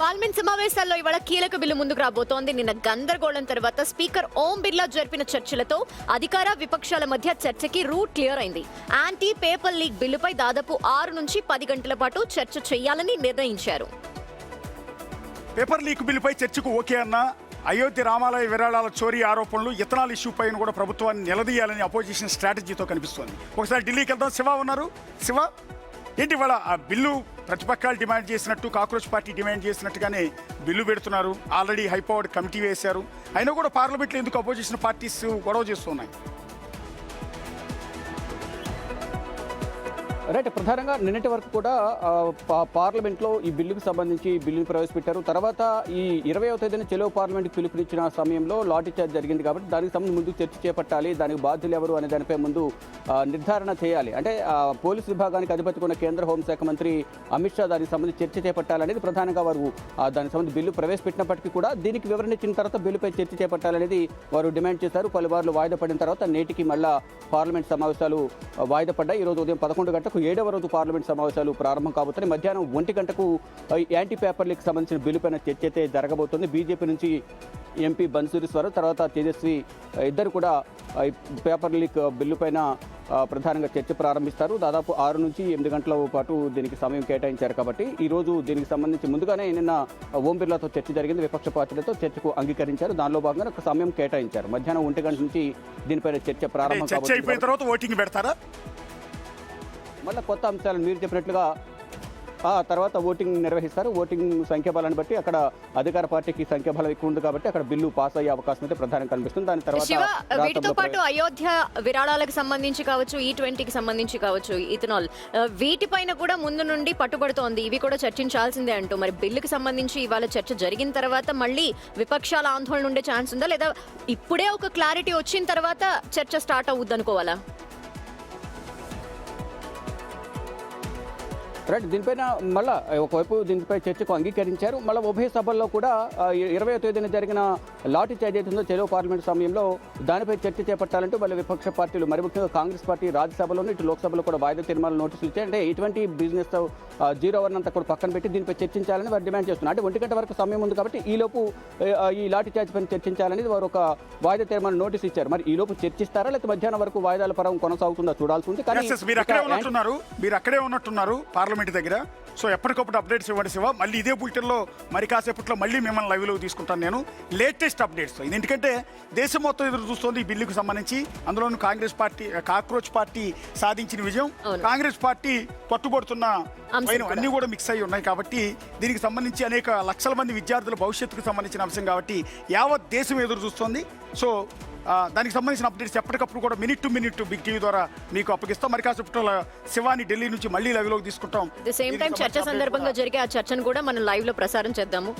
Parliament సమావేశాల్లో ఇవాళ కీలక బిల్లు ముందుకు రాబోతోంది. నిన్న గందరగోళం తర్వాత స్పీకర్ ఓం బిర్లా జరిపిన చర్చలతో అధికార విపక్షాల మధ్య చర్చకి రూట్ క్లియర్ అయింది. యాంటీ పేపర్ లీక్ బిల్లుపై దాదాపు 6 నుంచి 10 గంటల పాటు చర్చ చేయాలని నిర్ణయించారు. పేపర్ లీక్ బిల్లుపై చర్చకు ఓకే అన్న అయోధ్య రామాలయ విరాళాల చోరీ ఆరోపణలు ఇథనాల్ ఇష్యూ పైన కూడా ప్రభుత్వాన్ని నిలదీయాలని అపోజిషన్ స్ట్రాటజీతో కనిపిస్తోంది. ఒకసారి ఢిల్లీకి వెళ్దాం. శివ ఉన్నారు. శివ, ఏంటి ఇవాళ ఆ బిల్లు ప్రతిపక్షాలు డిమాండ్ చేసినట్టు, కాక్రోచ్ పార్టీ డిమాండ్ చేసినట్టుగానే బిల్లు పెడుతున్నారు. ఆల్రెడీ హైపవర్డ్ కమిటీ వేశారు. అయినా కూడా పార్లమెంట్లో ఎందుకు అపోజిషన్ పార్టీస్ గొడవ చేస్తున్నాయి? రైట్, ప్రధానంగా నిన్నటి వరకు కూడా పార్లమెంట్లో ఈ బిల్లుకు సంబంధించి బిల్లును ప్రవేశపెట్టారు. తర్వాత ఈ 20వ తేదీన చెలో పార్లమెంట్కి పిలుపునిచ్చిన సమయంలో లాఠీ చార్జ్ జరిగింది కాబట్టి దానికి సంబంధించి ముందు చర్చ చేపట్టాలి, దానికి బాధ్యులు ఎవరు అనే దానిపై ముందు నిర్ధారణ చేయాలి. అంటే పోలీసు విభాగానికి అధిపతి ఉన్న కేంద్ర హోంశాఖ మంత్రి అమిత్ షా దానికి సంబంధించి చర్చ చేపట్టాలనేది ప్రధానంగా వారు దానికి సంబంధించి బిల్లు ప్రవేశపెట్టినప్పటికీ కూడా దీనికి వివరణ ఇచ్చిన తర్వాత బిల్లుపై చర్చ చేపట్టాలనేది వారు డిమాండ్ చేశారు. పలువార్లు వాయిదా పడిన తర్వాత నేటికి మళ్ళా పార్లమెంట్ సమావేశాలు వాయిదా పడ్డాయి. ఈరోజు ఉదయం 11 గంటలకు 7వ రోజు పార్లమెంట్ సమావేశాలు ప్రారంభం కాబోతున్నాయి. మధ్యాహ్నం 1 గంటకు యాంటీ పేపర్ లీక్ సంబంధించిన బిల్లుపైన చర్చ అయితే జరగబోతుంది. బీజేపీ నుంచి ఎంపీ బన్సూరి స్వరూప్, తర్వాత తేజస్వి ఇద్దరు కూడా పేపర్ లీక్ బిల్లుపైన ప్రధానంగా చర్చ ప్రారంభిస్తారు. దాదాపు 6 నుంచి 8 గంటల పాటు దీనికి సమయం కేటాయించారు. కాబట్టి ఈరోజు దీనికి సంబంధించి ముందుగానే నిన్న ఓం బిర్లాతో చర్చ జరిగింది. విపక్ష పార్టీలతో చర్చకు అంగీకరించారు. దానిలో భాగంగా ఒక సమయం కేటాయించారు. మధ్యాహ్నం 1 గంట నుంచి దీనిపైన చర్చ ప్రారంభం పెడతారా? మళ్ళీ కొత్త అంశాలను మీరు చెప్పినట్లుగా తర్వాత ఓటింగ్ నిర్వహిస్తారు. ఓటింగ్ సంఖ్యాబలాన్ని బట్టి అక్కడ అధికార పార్టీకి సంఖ్యాబలం ఎక్కువ ఉంది కాబట్టి అక్కడ బిల్లు పాస్ అయ్యే అవకాశం అయితే ప్రధానంగా కనిపిస్తుంది. దాని తర్వాత వీటితో పాటు అయోధ్య విరాళాలకు సంబంధించి కావచ్చు, E20కి సంబంధించి కావచ్చు, ఇథనాల్ వీటిపైన కూడా ముందు నుండి పట్టుబడుతోంది. ఇవి కూడా చర్చించాల్సిందే అంటూ మరి బిల్లుకి సంబంధించి ఇవాళ చర్చ జరిగిన తర్వాత మళ్ళీ విపక్షాల ఆందోళన ఉండే ఛాన్స్ ఉందా, లేదా ఇప్పుడే ఒక క్లారిటీ వచ్చిన తర్వాత చర్చ స్టార్ట్ అవుద్ది అనుకోవాలా? రైట్, దీనిపైన మళ్ళీ ఒకవైపు దీనిపై చర్చకు అంగీకరించారు. మళ్ళీ ఉభయ సభల్లో కూడా 20వ తేదీన జరిగిన లాఠీ చార్జ్ అవుతుందో చెలో పార్లమెంట్ సమయంలో దానిపై చర్చ చేపట్టాలంటూ మళ్ళీ విపక్ష పార్టీలు, మరి ముఖ్యంగా కాంగ్రెస్ పార్టీ రాజ్యసభలోనూ ఇటు లోక్సభలో కూడా వాయిదా తీర్మానాలు నోటీసులు ఇచ్చాయి. అంటే ఇటువంటి బిజినెస్ 0 అంతా కూడా పక్కన పెట్టి దీనిపై చర్చించాలని వారు డిమాండ్ చేస్తున్నారు. అంటే 1 గంట వరకు సమయం ఉంది కాబట్టి ఈలోపు ఈ లాఠీ చార్జ్ పైన చర్చించాలనేది వారు ఒక వాయిదా తీర్మానం నోటీస్ ఇచ్చారు. మరి ఈలోపు చర్చిస్తారా లేకపోతే మధ్యాహ్నం వరకు వాయిదాల పరం కొనసాగుతుందా చూడాల్సి ఉంది. కానీ మీరు అక్కడే ఉన్నట్టున్నారు పార్లమెంట్ దగ్గర. సో ఎప్పటికప్పుడు అప్డేట్స్ ఇవ్వండి శివ. మళ్ళీ ఇదే బులెటిన్లో మరి కాసేపట్లో మళ్ళీ మిమ్మల్ని లైవ్లో తీసుకుంటాను నేను, లేటెస్ట్ అప్డేట్స్. ఇది ఎందుకంటే దేశం మొత్తం ఎదురు చూస్తుంది ఈ బిల్లుకు సంబంధించి. అందులోనూ కాంగ్రెస్ పార్టీ, కాక్రోచ్ పార్టీ సాధించిన విజయం, కాంగ్రెస్ పార్టీ పట్టుబడుతున్న అన్నీ కూడా మిక్స్ అయ్యి ఉన్నాయి. కాబట్టి దీనికి సంబంధించి అనేక లక్షల మంది విద్యార్థుల భవిష్యత్తుకు సంబంధించిన అంశం కాబట్టి యావత్ దేశం ఎదురు చూస్తుంది. సో దానికి సంబంధించిన అప్డేట్స్ ఎప్పటికప్పుడు కూడా minute to minute big TV ద్వారా మీకు అప్పగిస్తాం. మరి కాసేపు శివాని ఢిల్లీ నుంచి మళ్ళీ లైవ్లోకి తీసుకుంటాం. ద సేమ్ టైం చర్చ సందర్భంగా జరిగే ఆ చర్చను కూడా మనం లైవ్ లో ప్రసారం చేద్దాము.